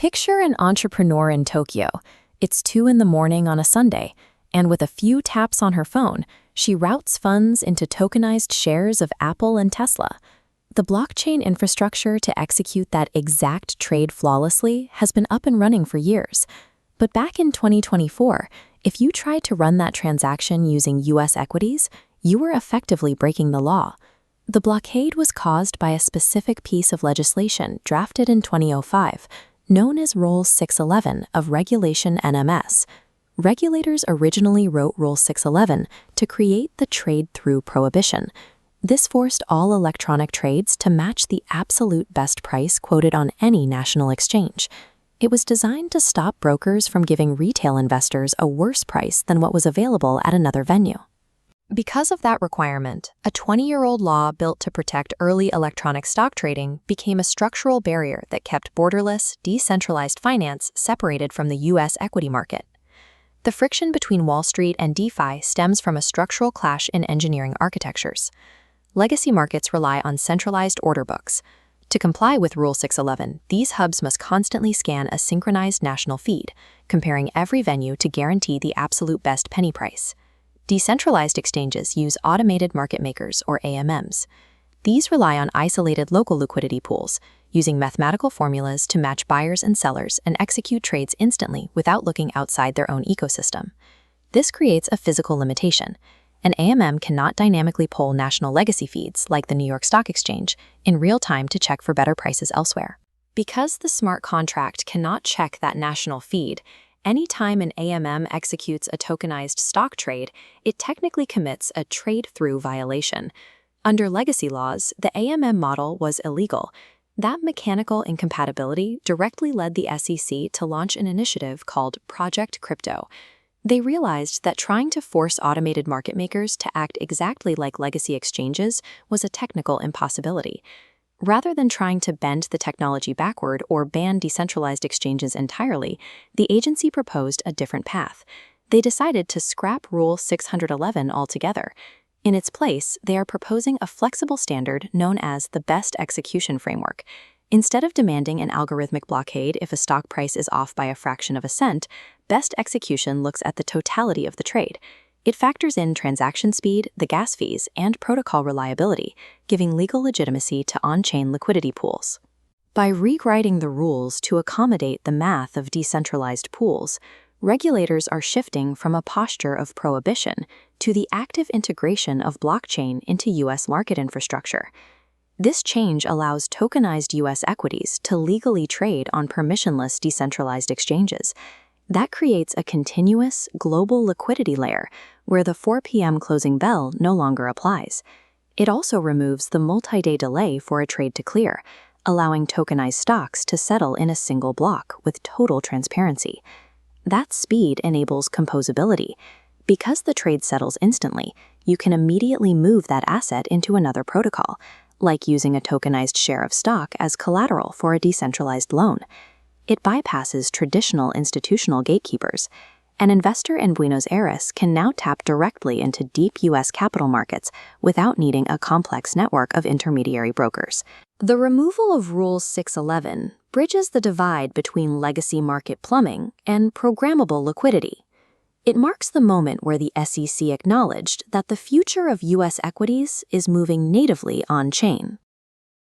Picture an entrepreneur in Tokyo. It's 2 in the morning on a Sunday, and with a few taps on her phone, she routes funds into tokenized shares of Apple and Tesla. The blockchain infrastructure to execute that exact trade flawlessly has been up and running for years. But back in 2024, if you tried to run that transaction using US equities, you were effectively breaking the law. The blockade was caused by a specific piece of legislation drafted in 2005, known as Rule 611 of Regulation NMS. Regulators originally wrote Rule 611 to create the trade-through prohibition. This forced all electronic trades to match the absolute best price quoted on any national exchange. It was designed to stop brokers from giving retail investors a worse price than what was available at another venue. Because of that requirement, a 20-year-old law built to protect early electronic stock trading became a structural barrier that kept borderless, decentralized finance separated from the U.S. equity market. The friction between Wall Street and DeFi stems from a structural clash in engineering architectures. Legacy markets rely on centralized order books. To comply with Rule 611, these hubs must constantly scan a synchronized national feed, comparing every venue to guarantee the absolute best penny price. Decentralized exchanges use automated market makers, or AMMs. These rely on isolated local liquidity pools, using mathematical formulas to match buyers and sellers and execute trades instantly without looking outside their own ecosystem. This creates a physical limitation. An AMM cannot dynamically poll national legacy feeds, like the New York Stock Exchange, in real time to check for better prices elsewhere. Because the smart contract cannot check that national feed, anytime an AMM executes a tokenized stock trade, it technically commits a trade-through violation. Under legacy laws, the AMM model was illegal. That mechanical incompatibility directly led the SEC to launch an initiative called Project Crypto. They realized that trying to force automated market makers to act exactly like legacy exchanges was a technical impossibility. Rather than trying to bend the technology backward or ban decentralized exchanges entirely, the agency proposed a different path. They decided to scrap Rule 611 altogether. In its place, they are proposing a flexible standard known as the Best Execution Framework. Instead of demanding an algorithmic blockade if a stock price is off by a fraction of a cent, Best Execution looks at the totality of the trade. It factors in transaction speed, the gas fees, and protocol reliability, giving legal legitimacy to on-chain liquidity pools. By rewriting the rules to accommodate the math of decentralized pools, regulators are shifting from a posture of prohibition to the active integration of blockchain into U.S. market infrastructure. This change allows tokenized U.S. equities to legally trade on permissionless decentralized exchanges. That creates a continuous, global liquidity layer where the 4 p.m. closing bell no longer applies. It also removes the multi-day delay for a trade to clear, allowing tokenized stocks to settle in a single block with total transparency. That speed enables composability. Because the trade settles instantly, you can immediately move that asset into another protocol, like using a tokenized share of stock as collateral for a decentralized loan. It bypasses traditional institutional gatekeepers. An investor in Buenos Aires can now tap directly into deep U.S. capital markets without needing a complex network of intermediary brokers. The removal of Rule 611 bridges the divide between legacy market plumbing and programmable liquidity. It marks the moment where the SEC acknowledged that the future of U.S. equities is moving natively on-chain.